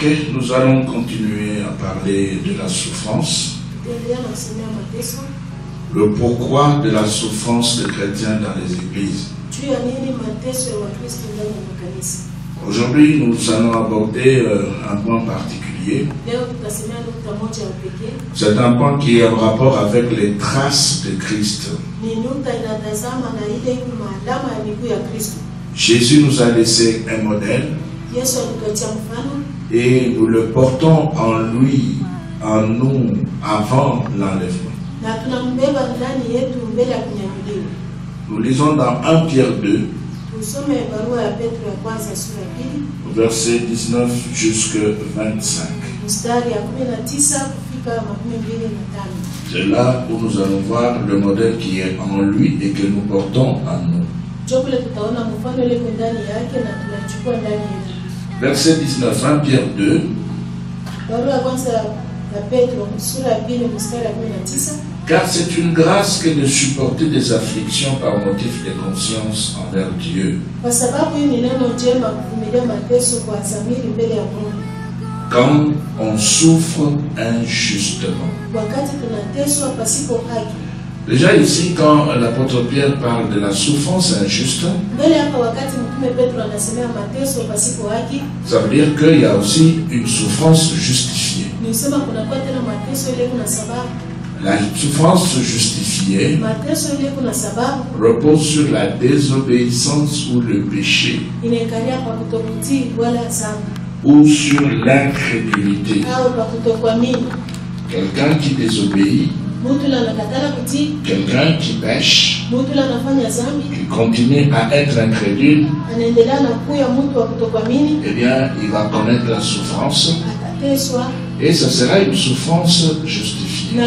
Ok, nous allons continuer à parler de la souffrance. Le pourquoi de la souffrance des chrétiens dans les églises. Aujourd'hui, nous allons aborder un point particulier. C'est un point qui est en rapport avec les traces de Christ. Jésus nous a laissé un modèle et nous le portons en lui, en nous, avant l'enlèvement. Nous lisons dans 1 Pierre 2, verset 19 jusqu'à 25. C'est là où nous allons voir le modèle qui est en lui et que nous portons en nous. Verset 19, 1 Pierre 2. Car c'est une grâce que de supporter des afflictions par motif de conscience envers Dieu. Quand on souffre injustement. Déjà ici, quand l'apôtre Pierre parle de la souffrance injuste, ça veut dire qu'il y a aussi une souffrance justifiée. La souffrance justifiée repose sur la désobéissance ou le péché, ou sur l'incrédulité. Quelqu'un qui désobéit, quelqu'un qui pêche, qui continue à être incrédule, eh bien, il va connaître la souffrance. Et ce sera une souffrance justifiée.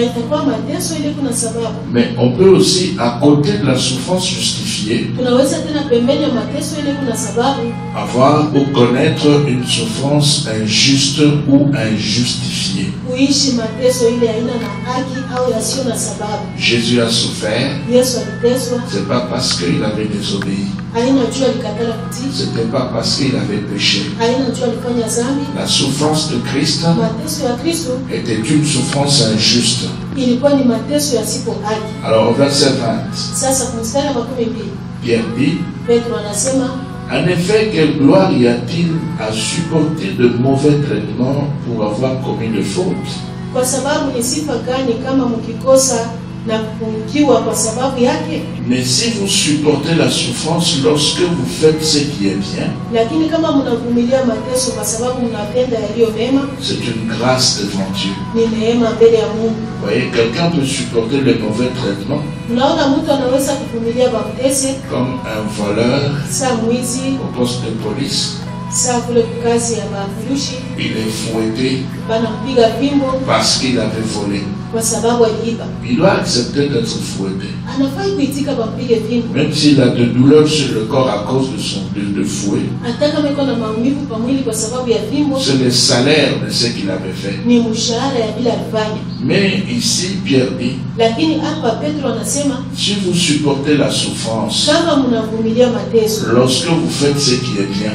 Mais on peut aussi, à côté de la souffrance justifiée, avoir ou connaître une souffrance injuste ou injustifiée. Jésus a souffert, c'est pas parce qu'il avait désobéi. C'était pas parce qu'il avait péché. La souffrance de Christ était une souffrance injuste. Alors au verset 20, Pierre dit, en effet, quelle gloire y a-t-il à supporter de mauvais traitements pour avoir commis de fautes? Mais si vous supportez la souffrance lorsque vous faites ce qui est bien, c'est une grâce devant Dieu. Vous voyez, quelqu'un peut supporter les mauvais traitements, comme un voleur au poste de police. Il est fouetté parce qu'il avait volé. Il doit accepter d'être fouetté. Même s'il a de douleurs sur le corps à cause de son fouet, c'est le salaire de ce qu'il avait fait. Mais ici, Pierre dit, si vous supportez la souffrance, lorsque vous faites ce qui est bien,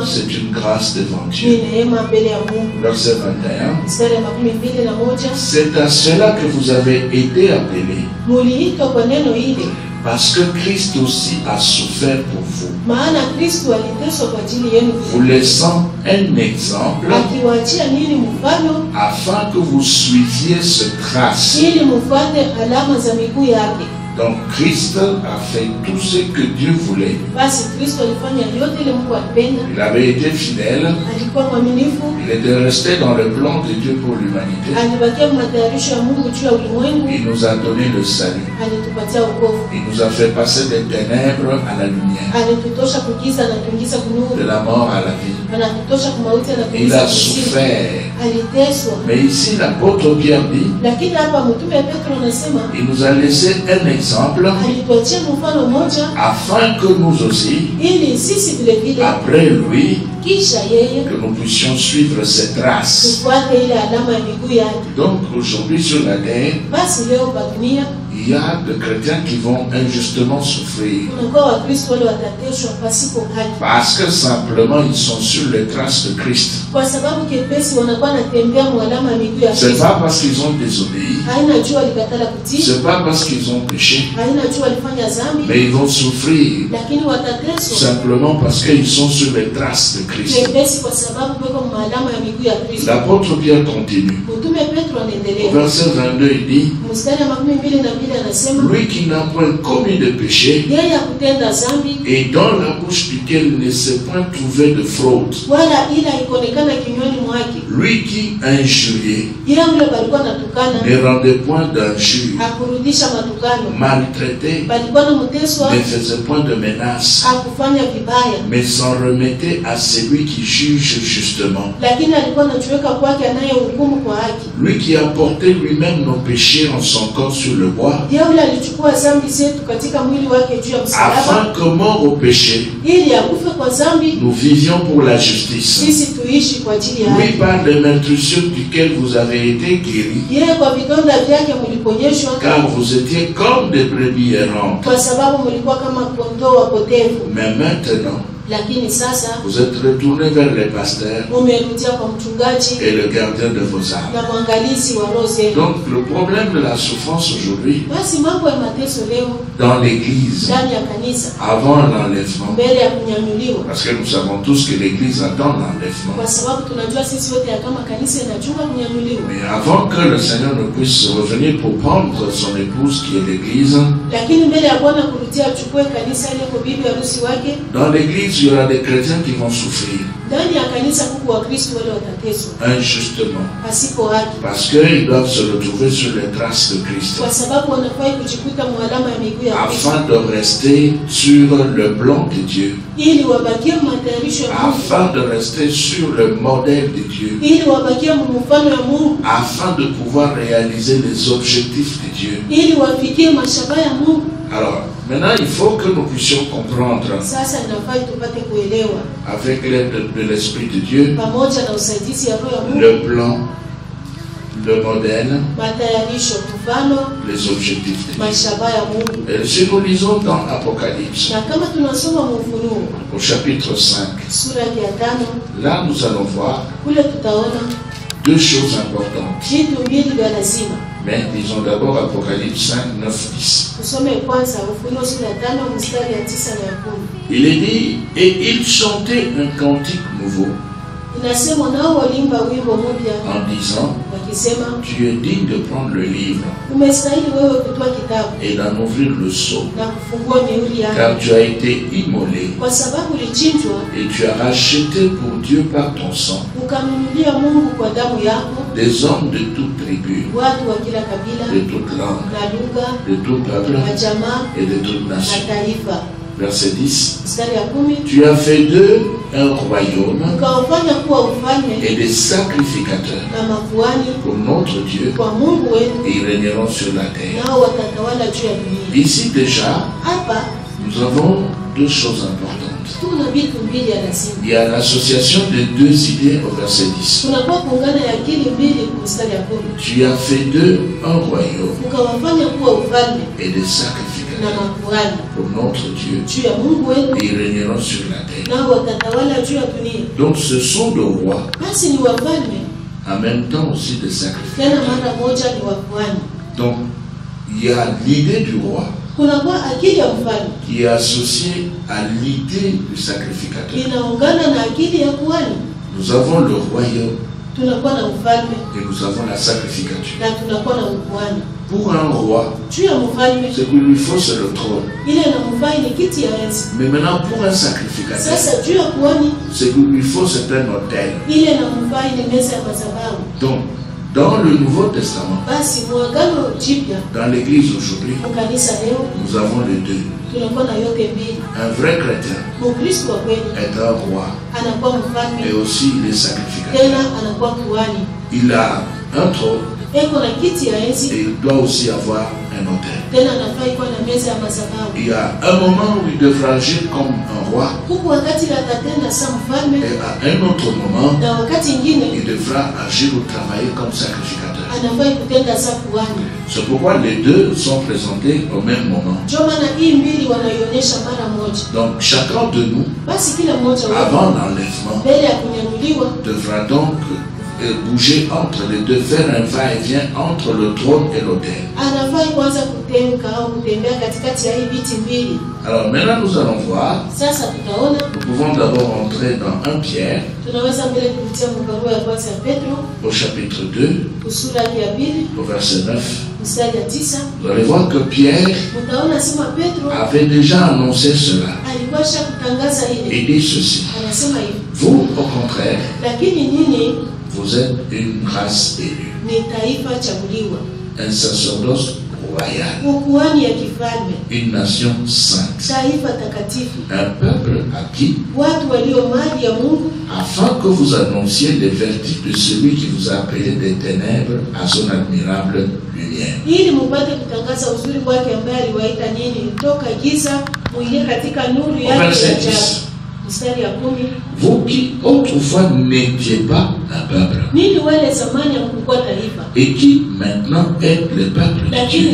c'est une grâce devant Dieu. Verset 21. C'est à cela que vous avez été appelés. Parce que Christ aussi a souffert pour vous, vous laissant un exemple afin que vous suiviez ce trace. Donc Christ a fait tout ce que Dieu voulait. Il avait été fidèle. Il était resté dans le plan de Dieu pour l'humanité. Il nous a donné le salut. Il nous a fait passer des ténèbres à la lumière, de la mort à la vie. Il a souffert. Mais ici l'apôtre Pierre dit, il nous a laissé un exemple afin que nous aussi, après lui, que nous puissions suivre ses traces. Donc aujourd'hui sur la terre, il il y a des chrétiens qui vont injustement souffrir. Parce que simplement ils sont sur les traces de Christ. C'est pas parce qu'ils ont désobéi. C'est pas parce qu'ils ont péché. Mais ils vont souffrir simplement parce qu'ils sont sur les traces de Christ. L'apôtre Pierre continue. Au verset 22, il dit: lui qui n'a point commis de péché et dans la bouche duquel ne s'est point trouvé de fraude, lui qui injuriait ne rendait point d'injure, maltraité ne faisait point de menace, mais s'en remettait à celui qui juge justement. Lui qui a porté lui-même nos péchés en son corps sur le bois, afin que mort au péché, nous vivions pour la justice. Lui par des meurtrissures duquel vous avez été guéris, car vous étiez comme des brebis errantes. Mais maintenant, vous êtes retournés vers les pasteurs et le gardien de vos âmes. Donc le problème de la souffrance aujourd'hui dans l'église, avant l'enlèvement, parce que nous savons tous que l'église attend l'enlèvement, mais avant que le Seigneur ne puisse revenir pour prendre son épouse qui est l'église, dans l'église il y aura des chrétiens qui vont souffrir injustement parce qu'ils doivent se retrouver sur les traces de Christ afin de rester sur le plan de Dieu, afin de rester sur le modèle de Dieu, afin de pouvoir réaliser les objectifs de Dieu. Alors, maintenant, il faut que nous puissions comprendre, avec l'aide de l'Esprit de Dieu, le plan, le modèle, les objectifs de Dieu. Et si nous lisons dans Apocalypse, au chapitre 5, là nous allons voir deux choses importantes. Mais disons d'abord Apocalypse 5, 9, 10. Il est dit, et il chantait un cantique nouveau en disant, tu es digne de prendre le livre et d'en ouvrir le sceau, car tu as été immolé et tu as racheté pour Dieu par ton sang des hommes de toute tribu, de toute langue, de tout peuple et de toute nation. Verset 10. Tu as fait d'eux un royaume et des sacrificateurs pour notre Dieu, et ils régneront sur la terre. Ici déjà, nous avons deux choses importantes. Il y a l'association des deux idées au verset 10. Tu as fait d'eux un royaume et des sacrificateurs pour notre Dieu, et ils régneront sur la terre. Donc ce sont des rois, en même temps aussi des sacrificateurs. Donc il y a l'idée du roi qui est associée à l'idée du sacrificateur. Nous avons le royaume et nous avons la sacrificature. Pour un roi, ce qu'il lui faut, c'est le trône. Mais maintenant, pour un sacrificateur, ce qu'il lui faut, c'est un autel. Donc, dans le Nouveau Testament, dans l'église aujourd'hui, nous avons les deux. Un vrai chrétien est un roi et aussi il est sacrificateur. Il a un trône et il doit aussi avoir un autel. Il y a un moment où il devra agir comme un roi et à un autre moment il devra agir ou travailler comme sacrificateur. C'est pourquoi les deux sont présentés au même moment. Donc chacun de nous, avant l'enlèvement, devra donc bouger entre les deux, faire un va-et-vient entre le trône et l'autel. Alors maintenant nous allons voir, nous pouvons d'abord entrer dans 1 Pierre, au chapitre 2, au verset 9. Vous allez voir que Pierre avait déjà annoncé cela. Il dit ceci: vous, au contraire, vous êtes une race élue, un sacerdoce royal, une nation sainte, un peuple acquis, afin que vous annonciez les vertus de celui qui vous a appelé des ténèbres à son admirable lumière. Au verset 10. Vous qui autrefois n'étiez pas un peuple et qui maintenant êtes le peuple de Dieu.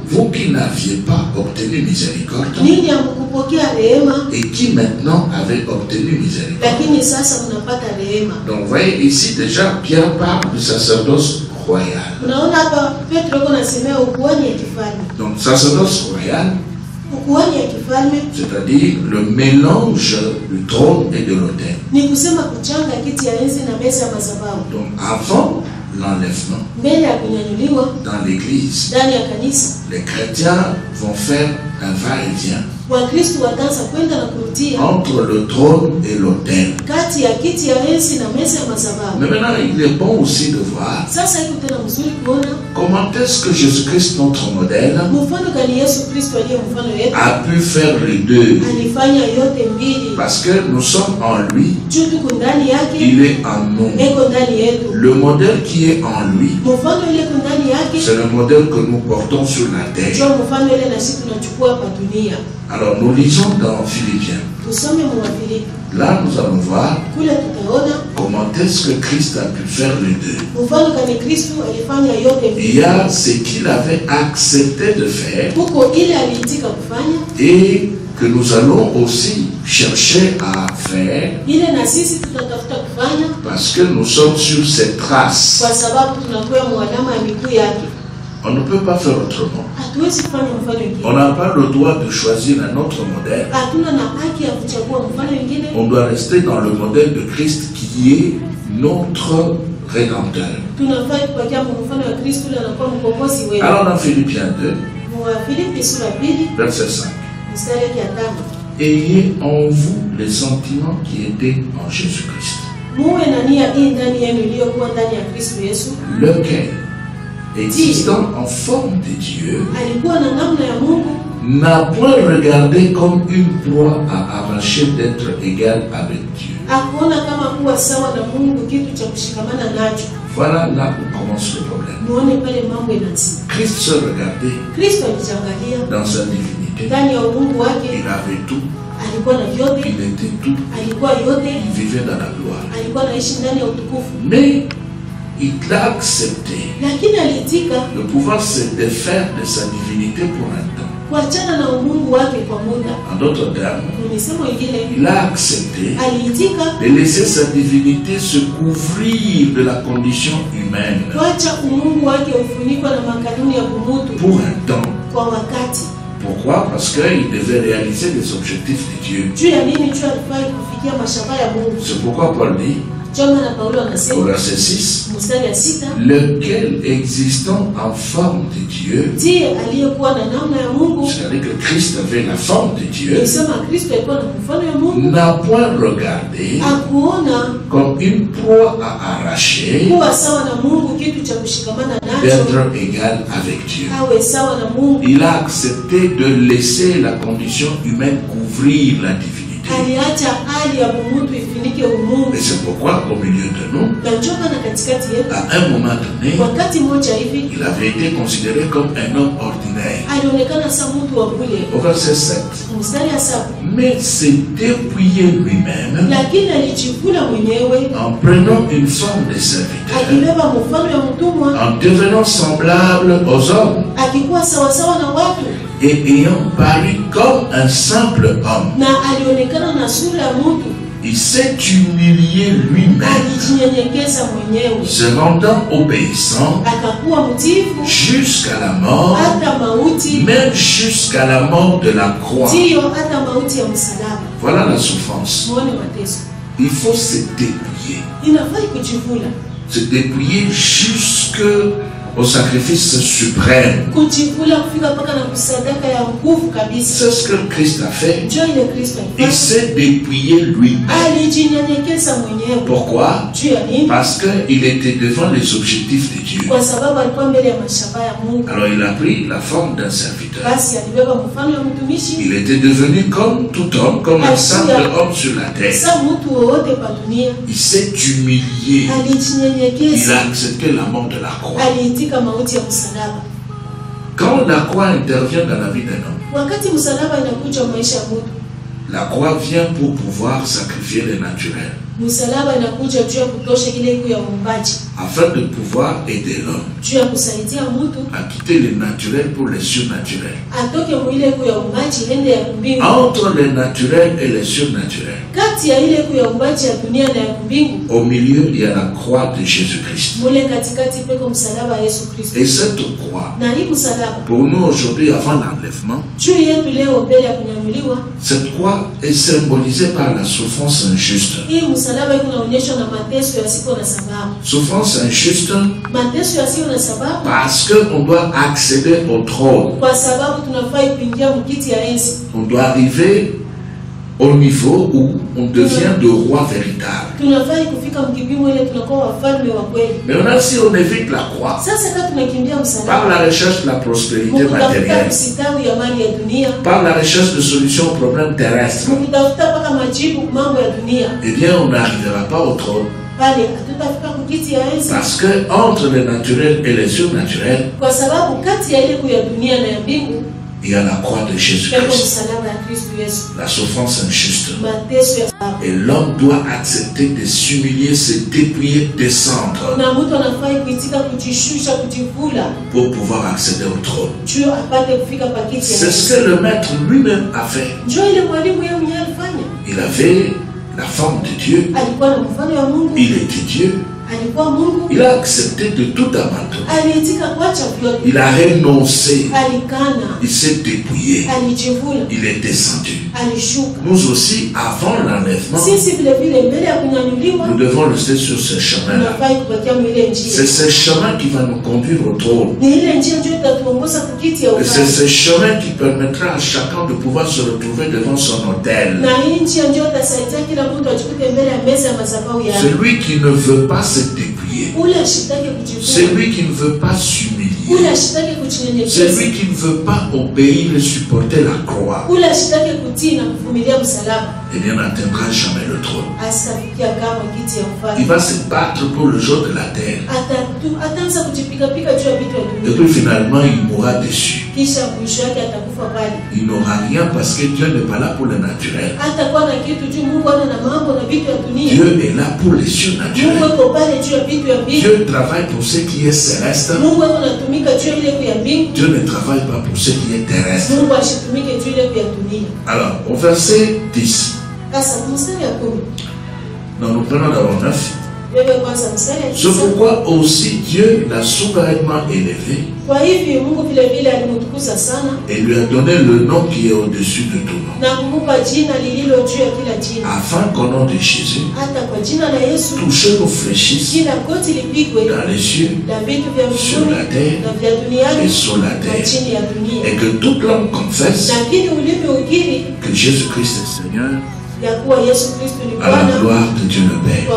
Vous qui n'aviez pas obtenu miséricorde et qui maintenant avez obtenu miséricorde. Donc vous voyez ici déjà Pierre parle du sacerdoce royal. Donc sacerdoce royal, c'est-à-dire le mélange du trône et de l'autel. Donc avant l'enlèvement, dans l'église, les chrétiens vont faire un va-et-vient entre le trône et l'autel. Mais maintenant, il est bon aussi de voir comment est-ce que Jésus-Christ, notre modèle, a pu faire les deux. Parce que nous sommes en lui, il est en nous. Le modèle qui est en lui, c'est le modèle que nous portons sur la terre. Alors nous lisons dans Philippiens. Là nous allons voir comment est-ce que Christ a pu faire les deux. Il y a ce qu'il avait accepté de faire et que nous allons aussi chercher à faire parce que nous sommes sur cette trace. On ne peut pas faire autrement. On n'a pas le droit de choisir un autre modèle. On doit rester dans le modèle de Christ qui est notre Rédempteur. Alors dans Philippiens 2, verset 5. Ayez en vous les sentiments qui étaient en Jésus-Christ, lequel, existant en forme de Dieu, n'a point regardé comme une proie à arracher d'être égal avec Dieu. Voilà là où commence le problème. Christ se regardait dans sa divinité. Il avait tout. Il était tout. Il vivait dans la gloire. Mais il a accepté de pouvoir se défaire de sa divinité pour un temps. En d'autres termes, il a accepté de laisser sa divinité se couvrir de la condition humaine pour un temps. Pourquoi? Parce qu'il devait réaliser les objectifs de Dieu. C'est pourquoi Paul dit au verset 6, lequel existant en forme de Dieu, c'est-à-dire que Christ avait la forme de Dieu, n'a point regardé comme une proie à arracher d'être égal avec Dieu. Il a accepté de laisser la condition humaine couvrir la divinité. l'humanité. Et c'est pourquoi au milieu de nous, à un moment donné, il avait été considéré comme un homme ordinaire. Au verset 7. Mais s'est dépouillé lui-même en prenant une forme de serviteur, en devenant semblable aux hommes et ayant paru comme un simple homme. Il s'est humilié lui-même, se rendant obéissant jusqu'à la mort, même jusqu'à la mort de la croix. Voilà la souffrance. Il faut se dépouiller. Se dépouiller jusqu'au sacrifice suprême. C'est ce que Christ a fait. Il s'est dépouillé lui-même. Pourquoi? Parce qu'il était devant les objectifs de Dieu. Alors il a pris la forme d'un serviteur. Il était devenu comme tout homme, comme un simple homme sur la terre. Il s'est humilié. Il a accepté la mort de la croix. Quand la croix intervient dans la vie d'un homme, la croix vient pour pouvoir sacrifier le naturel, afin de pouvoir aider l'homme à quitter le naturel pour le surnaturel. Entre le naturel et le surnaturel, au milieu il y a la croix de Jésus-Christ. Et cette croix, pour nous aujourd'hui avant l'enlèvement, cette croix est symbolisée par la souffrance injuste. Souffrance injuste parce qu'on doit accéder au trône. On doit arriver au niveau où on devient de roi véritable. Maintenant, si on évite la croix par la recherche de la prospérité matérielle, par la recherche de solutions aux problèmes terrestres, eh bien on n'arrivera pas au trône. Parce que entre le naturel et le surnaturel, il y a la croix de Jésus-Christ, la souffrance injuste. Et l'homme doit accepter de s'humilier, se dépouiller, descendre pour pouvoir accéder au trône. C'est ce que le maître lui-même a fait. Il avait la forme de Dieu. Il était Dieu. Il a accepté de tout abandonner. Il a renoncé. Il s'est dépouillé. Il est descendu. Nous aussi, avant l'enlèvement, nous devons rester sur ce chemin-là. C'est ce chemin qui va nous conduire au trône. Et c'est ce chemin qui permettra à chacun de pouvoir se retrouver devant son autel. Celui qui ne veut pas se dépouiller, celui qui ne veut pas s'humilier, celui qui ne veut pas obéir et supporter la croix, eh bien n'atteindra jamais le trône. Il va se battre pour le jour de la terre. Et puis finalement il mourra déçu. Il n'aura rien parce que Dieu n'est pas là pour le naturel. Dieu est là pour les surnaturels. Dieu travaille pour ce qui est céleste. Dieu ne travaille pas pour ce qui est terrestre. Alors, au verset 10. Non, nous prenons d'abord 9. C'est pourquoi aussi Dieu l'a souverainement élevé et lui a donné le nom qui est au-dessus de tout nom, afin qu'au nom de Jésus, toucher nos fléchisses dans les cieux, sur la terre et sur la terre, et que toute langue confesse que Jésus-Christ est Seigneur, à la gloire de Dieu le Père.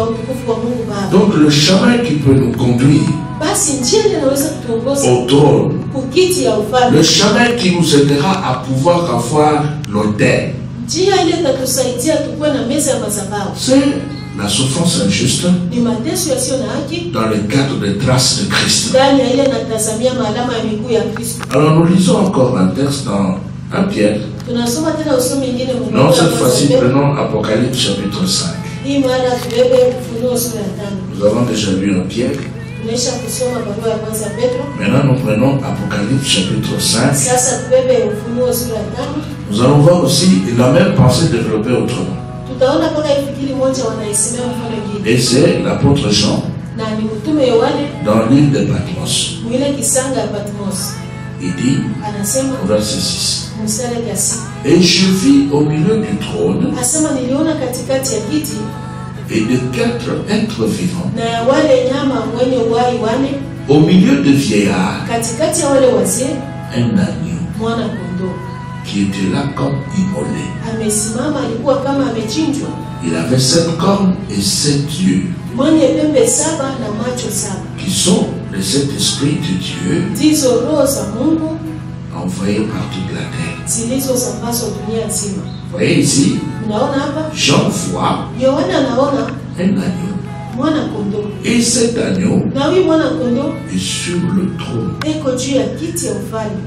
Donc le chemin qui peut nous conduire au trône, le chemin qui nous aidera à pouvoir avoir l'autel, njia ile itatusaidia tukue na meza ya madhabahu. C'est la souffrance injuste Ni mateso yasiyo na haki dans le cadre des traces de Christ. ndani ya ile natazamia alama ya miguu ya Kristo. Alors nous lisons encore un texte dans 1 Pierre. Tunasoma tena usomi mwingine mwingine. Non, cette fois-ci, prenons Apocalypse chapitre 5. Hii mara tubebe Ufunuo sura ya 5. Nous avons déjà lu un Pierre. Tunaisha kusoma barua ya kwanza Petro. Maintenant, nous prenons Apocalypse chapitre 5. Sasa tubebe Ufunuo sura ya 5. Nous allons voir aussi la même pensée développée autrement. Tutaona paka ifikiri moja wanaisemea mfano mwingine. Et c'est l'apôtre Jean Na ni mtume Yohane dans l'île de Patmos. mwile kisanga ya Patmos. Il dit, Anasema au verset 6, mstari ya 6. et je vis au milieu du trône Asema niliona katikati ya kiti et de 4 êtres vivants, na ya wale nyama wenye uhai wane, au milieu de vieillards, katikati ya wale wazee un agneau mwana kondoo qui était là comme immolé. amesimama, alikuwa kama amechinjwa, Il avait 7 cornes et 7 yeux, mwenye pembe 7 na macho 7, qui sont les 7 esprits de Dieu ndizo roho za Mungu envoyés par toute la terre. zilizosambazwa dunia nzima. Vous voyez ici, Unaona hapa Jean voit Yohana anaona un agneau. mwana kondoo, Et cet agneau na huyu mwana kondoo est sur le trône. eko juu ya kiti ya ufalme,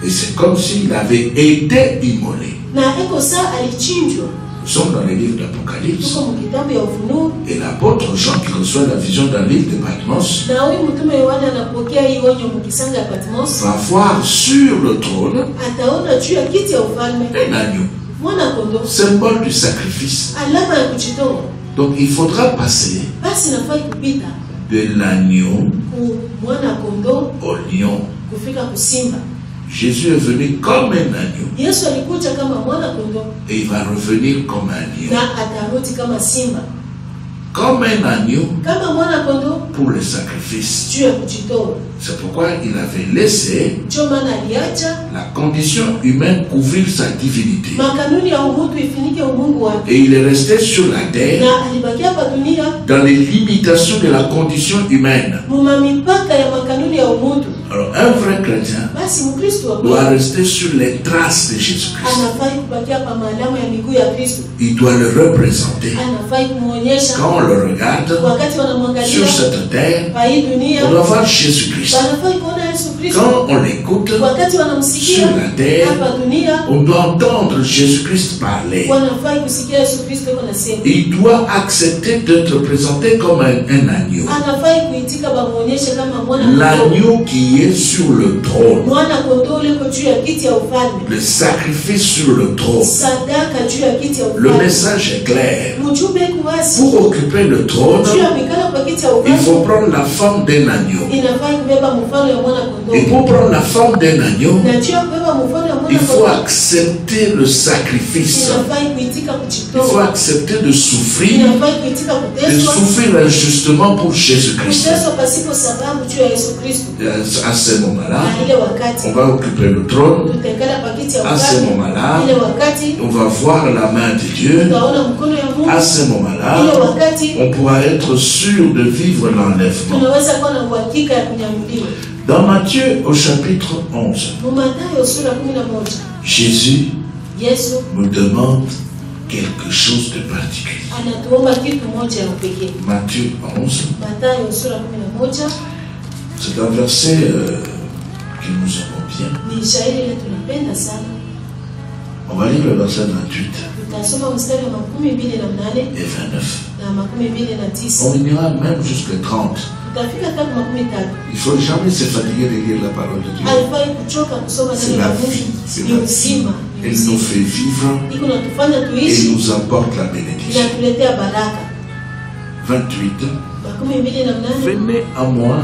Et c'est comme s'il avait été immolé. na eko saa alichinjwa. Nous sommes dans les livres d'Apocalypse. Tuko mkitabu ya Ufunuo, Et l'apôtre Jean qui reçoit la vision dans l'île de Patmos na huyu mtume Yohana anapokea hii onyo mkisanga ya Patmos, va voir sur le trône ataona juu ya kiti ya ufalme un agneau, mwana kondoo, symbole du sacrifice. alama ya kujitoa. Donc il faudra passer Basi nafai kupita de l'agneau ku mwana kondoo au lion. kufika kusimba. Jésus est venu comme un agneau Yesu alikuja kama mwana kondoo et il va revenir comme un lion. na atarudi kama simba, Comme un agneau kama mwana kondoo pour le sacrifice. juu ya kujitoa. C'est pourquoi il avait laissé Ndio maana aliacha la condition humaine couvrir sa divinité. makanuni ya umutu ifinike umungu wake, Et il est resté sur la terre na alibakia hapa dunia dans les limitations de la condition humaine. muma mipaka ya makanuni ya umutu. Alors un vrai chrétien Basi Mkristo wa doit kweli rester sur les traces de Jésus-Christ. anafai kubakia pa maalama ya miguu ya Kristo, Il doit le représenter. anafai kumuonyesha. Quand on le regarde Wakati wanamwangalia sur cette terre, pa hii dunia, on doit voir Jésus-Christ. wanafai kuona Yesu Kristo. Quand on l'écoute Wakati sur wanamsikia la terre, hapa dunia, on doit entendre Jésus-Christ parler. wanafai kusikia Yesu Kristo yuko nasema. Il doit accepter d'être présenté comme un agneau. Anafai kuitika bamuonyeshe kama mwana kondoo. L'agneau qui est sur le trône. Mwana kondoo yuko juu ya kiti ya ufalme. Le sacrifice sur le trône. Sadaka juu ya kiti ya Le ufalme. message est clair. Mjumbe kuwasi Pour occuper le trône, juu ya mikala kwa kiti ya il faut ufalme. prendre la forme d'un agneau. Inafai kubeba mfano ya mwana Et kondoo. pour prendre la forme d'un agneau, Na juu ya kubeba mfano ya il mwana faut kondoo, accepter le sacrifice. inafai kuitika Il faut kujitoa. accepter de souffrir, Inafai kuitika de kuteswa. souffrir injustement pour Jésus-Christ. Kuteswa pasipo sababu juu ya Yesu Kristo. Et à ce moment-là, Na ile wakati on va occuper le trône. tutakala pa kiti ya À ce ufalme. moment-là, Ile wakati on va voir la main de Dieu. tutaona mkono ya Mungu. À ce moment-là, Ile wakati on pourra être sûr de vivre l'enlèvement. tunaweza kuwa na uhakika ya kunyamuliwa. Dans Matthieu au chapitre 11, Mathayo sura 11, Jésus Yesu nous demande quelque chose de particulier. anatuomba kitu moja ya upekee. Matthieu 11, Mathayo sura 11 c'est un verset que nous aimons bien. ni shairi ile tunapenda sana. On va lire le verset 28 Tutasoma mstari wa 28 et 29. na 29. On ira même jusqu'à 30. Tutafika hadi 30. Il ne faut jamais se fatiguer de lire la parole de Dieu. Haifai kuchoka kusoma C'est neno la la vie. Mungu. C'est Ni la vie. uzima. Ni Elle nous uzima. fait vivre Iko natufanya et tuishi, nous apporte la bénédiction. inatuletea baraka. 28. 28. Venez à moi,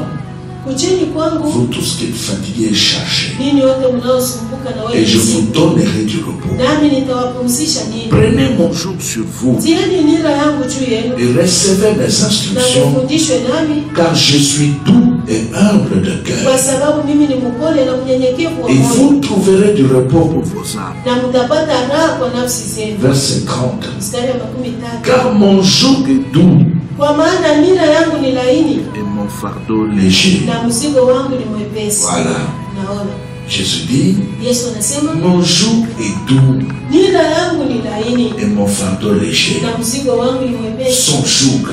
Kujeni kwangu vous tous qui êtes fatigués et chargés, ninyi wote mnaosumbuka na et wenye je vous mizigo, donnerai du repos. nami nitawapumzisha ninyi. Prenez mon joug sur vous Tieni nira yangu juu yenu et recevez mes na instructions, mfundishwe nami, car je suis doux et humble de kwa cœur. sababu mimi ni mpole na mnyenyekevu wa Et moyo, vous trouverez du repos pour vos âmes. na mtapata raha kwa nafsi zenu. Verset 30. Mstari wa 13. Car mon joug est doux Kwa maana nira yangu ni laini et mon fardeau léger. na mzigo wangu ni mwepesi. Voilà. Naona Jésus dit, Yesu anasema, mon joug est doux nira yangu ni laini et mon fardeau léger. na mzigo wangu ni mwepesi. Son joug,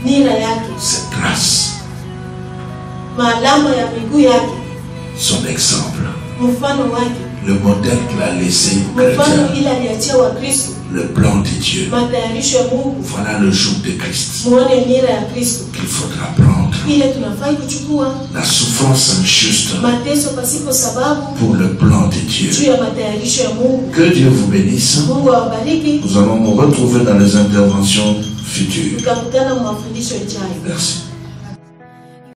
Nira yake, c'est grâce. maalama ya miguu yake, Son exemple, mfano wake, le modèle qu'il a laissé aux mfano chrétiens, ile aliachia wa Kristo, le plan de Dieu. matayarisho ya Mungu. Voilà le joug de Christ Muone nira ya Kristo qu'il faudra prendre. ile tunafai kuchukua, La souffrance injuste mateso pasipo sababu pour le plan de juu Dieu. ya matayarisho ya Mungu. Que Dieu vous bénisse. Mungu awabariki. Nous allons nous retrouver dans les interventions futures. Tukakutana mu mafundisho ijayo. Merci.